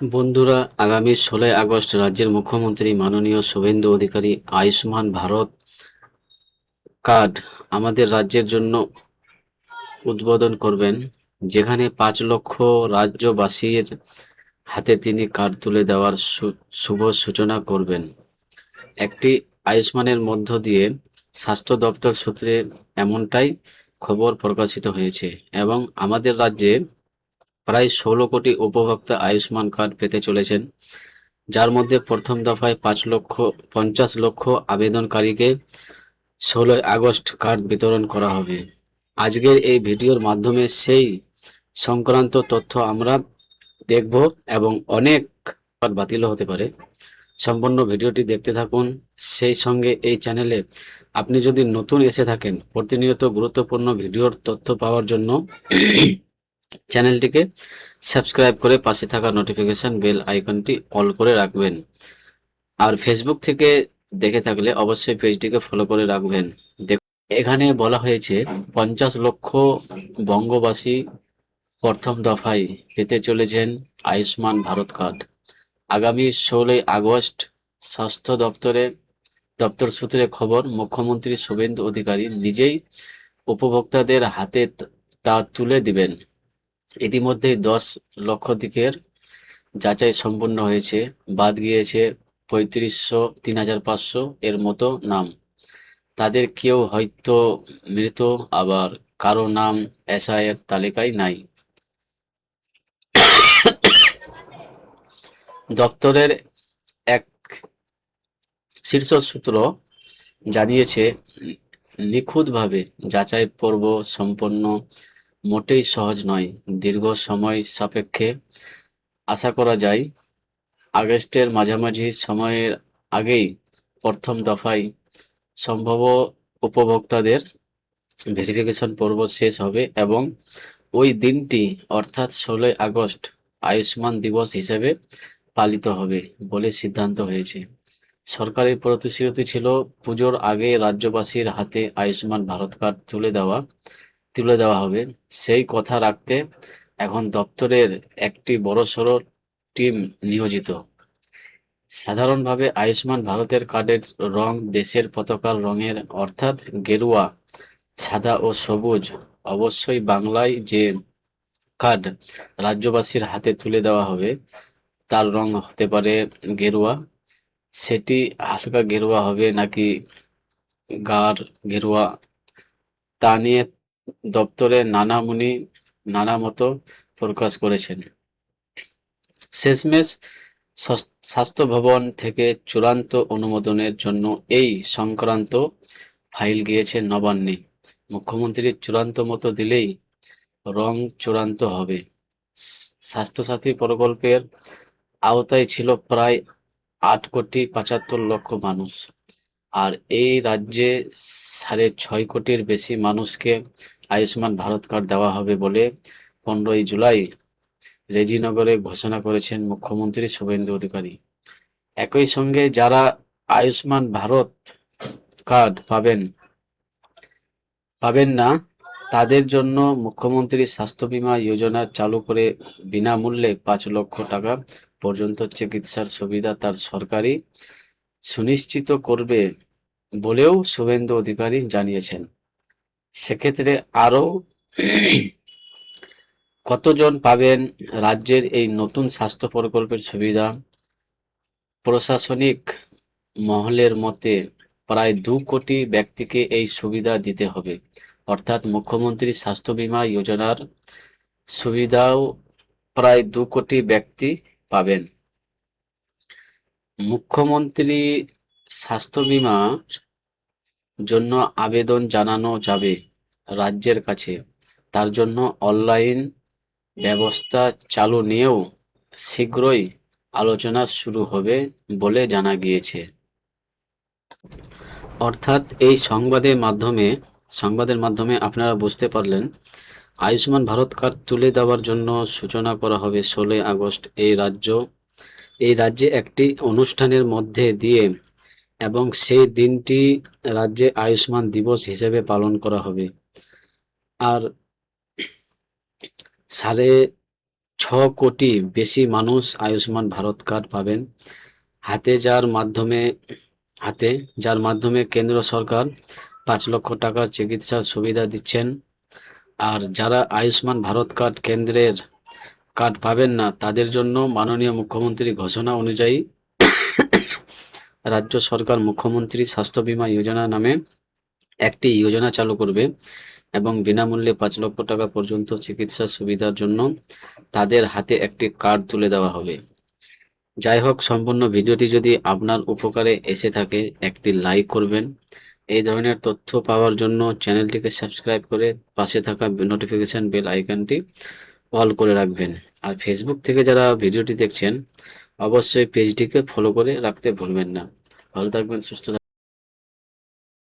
বন্ধুরা, আগামী 16 আগস্ট রাজ্যের মুখ্যমন্ত্রী মাননীয় শুভেন্দু অধিকারী আয়ুষ্মান ভারত কার্ড আমাদের রাজ্যের জন্য উদ্বোধন করবেন, যেখানে 5 লক্ষ রাজ্যবাসীর হাতে তিনি কার্ড তুলে দেওয়ার শুভ সূচনা করবেন। একটি আয়ুষ্মানের মধ্য দিয়ে স্বাস্থ্য দপ্তর সূত্রে এমনটাই খবর প্রকাশিত হয়েছে এবং আমাদের রাজ্যে প্রায় 16 কোটি উপভোক্তা আয়ুষ্মান কার্ড পেতে চলেছেন, যার মধ্যে প্রথম দফায় 50 লক্ষ আবেদনকারীকে 16 আগস্ট কার্ড বিতরণ করা হবে। আজকের এই ভিডিওর মাধ্যমে সেই সংক্রান্ত তথ্য আমরা দেখব এবং অনেক কার্ড বাতিলও হতে পারে। সম্পূর্ণ ভিডিওটি দেখতে থাকুন। সেই সঙ্গে এই চ্যানেলে আপনি যদি নতুন এসে থাকেন, প্রতিনিয়ত গুরুত্বপূর্ণ ভিডিওর তথ্য পাওয়ার জন্য চ্যানেলটিকে সাবস্ক্রাইব করে পাশে থাকা নোটিফিকেশন বেল আইকনটি অল করে রাখবেন। আর ফেসবুক থেকে দেখে থাকলে অবশ্যই পেজটিকে ফলো করে রাখবেন। এখানে বলা হয়েছে 50 লক্ষ বঙ্গবাসী প্রথম দফায় পেতে চলেছেন আয়ুষ্মান ভারত কার্ড। আগামী 16 আগস্ট স্বাস্থ্য দপ্তর সূত্রে খবর, মুখ্যমন্ত্রী শুভেন্দু অধিকারী নিজেই উপভোক্তাদের হাতে তা তুলে দিবেন। ইতিমধ্যেই 10 লক্ষ যাচাই সম্পন্ন হয়েছে, বাদ গিয়েছে 3500 3500 এর মতো নাম। তাদের কেউ হয়তো মৃত, আবার কারো নাম এসআইয়ের তালিকায় নাই। দপ্তরের এক শীর্ষ সূত্র জানিয়েছে, নিখুঁতভাবে যাচাই পর্ব সম্পন্ন মোটেই সহজ নয়। দীর্ঘ সময় সাপেক্ষে আশা করা যায় আগস্টের মাঝামাঝি সময়ের আগেই প্রথম দফায় সম্ভাব্য উপভোক্তাদের ভেরিফিকেশন পর্ব শেষ হবে এবং ওই দিনটি অর্থাৎ 16 আগস্ট আয়ুষ্মান দিবস হিসেবে পালিত হবে বলে সিদ্ধান্ত হয়েছে। সরকারের প্রতিশ্রুতি ছিল পুজোর আগে রাজ্যবাসীর হাতে আয়ুষ্মান ভারত কার্ড তুলে দেওয়া হবে। সেই কথা রাখতে এখন দপ্তরের একটি বড়সড় টিম নিয়োজিত। সাধারণভাবে আয়ুষ্মান ভারতের কার্ডের রং দেশের পতাকার রঙের, অর্থাৎ গেরুয়া, সাদা ও সবুজ। অবশ্যই বাংলায় যে কার্ড রাজ্যবাসীর হাতে তুলে দেওয়া হবে তার রং হতে পারে গেরুয়া। সেটি হালকা গেরুয়া হবে নাকি গাঢ় গেরুয়া, তা নিয়ে দপ্তরে নানা মত প্রকাশ করেছেন। শেষমেশ স্বাস্থ্য ভবন থেকে চূড়ান্ত অনুমোদনের জন্য এই সংক্রান্ত ফাইল গিয়েছে নবান্নে। মুখ্যমন্ত্রীর চূড়ান্ত মতো দিলেই রং চূড়ান্ত হবে। স্বাস্থ্যসাথী প্রকল্পের আওতায় ছিল প্রায় 8,75,00,000 মানুষ, আর এই রাজ্যে 6.5 কোটির বেশি মানুষকে আয়ুষ্মান ভারত কার্ড দেওয়া হবে বলে 15 জুলাই রেজিনগরে ঘোষণা করেছেন মুখ্যমন্ত্রী শুভেন্দু অধিকারী। একই সঙ্গে যারা আয়ুষ্মান ভারত কার্ড পাবেন না, তাদের জন্য মুখ্যমন্ত্রী স্বাস্থ্য বীমা যোজনা চালু করে বিনামূল্যে 5 লক্ষ টাকা পর্যন্ত চিকিৎসার সুবিধা তার সরকারই সুনিশ্চিত করবে বলেও শুভেন্দু অধিকারী জানিয়েছেন। সেক্ষেত্রে আরও কতজন পাবেন রাজ্যের এই নতুন স্বাস্থ্য প্রকল্পের সুবিধা? প্রশাসনিক মহলের মতে প্রায় 2 কোটি ব্যক্তিকে এই সুবিধা দিতে হবে, অর্থাৎ মুখ্যমন্ত্রী স্বাস্থ্য বীমা যোজনার সুবিধাও প্রায় 2 কোটি ব্যক্তি পাবেন। মুখ্যমন্ত্রী স্বাস্থ্য বীমার জন্য আবেদন জানানো যাবে রাজ্যের কাছে। তার জন্য অনলাইন ব্যবস্থা চালু নিয়েও শীঘ্রই আলোচনা শুরু হবে বলে জানা গিয়েছে। অর্থাৎ এই সংবাদের মাধ্যমে আপনারা বুঝতে পারলেন, আয়ুষ্মান ভারত কার্ড তুলে দেওয়ার জন্য সূচনা করা হবে 16 আগস্ট এই রাজ্যে একটি অনুষ্ঠানের মধ্যে দিয়ে, এবং সেই দিনটি রাজ্যে আয়ুষ্মান দিবস হিসেবে পালন করা হবে। আর কোটি বেশি মানুষ আয়ুষ্মান ভারত কার্ড পাবেন, হাতে যার মাধ্যমে হাতে যার মাধ্যমে কেন্দ্র সরকার 5 লক্ষ টাকার চিকিৎসার সুবিধা দিচ্ছেন। আর যারা আয়ুষ্মান ভারত কার্ড কেন্দ্রের কার্ড পাবেন না, তাদের জন্য মাননীয় মুখ্যমন্ত্রী ঘোষণা অনুযায়ী রাজ্য সরকার মুখ্যমন্ত্রী স্বাস্থ্য বীমা যোজনা নামে একটি যোজনা চালু করবে এবং বিনামূল্যে 5 লক্ষ টাকা পর্যন্ত চিকিৎসা সুবিধার জন্য তাদের হাতে একটি কার্ড তুলে দেওয়া হবে। যাই হোক, সম্পূর্ণ ভিডিওটি যদি আপনার উপকারে এসে থাকে একটি লাইক করবেন। এই ধরনের তথ্য পাওয়ার জন্য চ্যানেলটিকে সাবস্ক্রাইব করে পাশে থাকা নোটিফিকেশন বেল আইকনটি অল করে রাখবেন। আর ফেসবুক থেকে যারা ভিডিওটি দেখছেন অবশ্যই পেজটিকে ফলো করে রাখতে ভুলবেন না। ভালো থাকবেন, সুস্থ থাকবেন।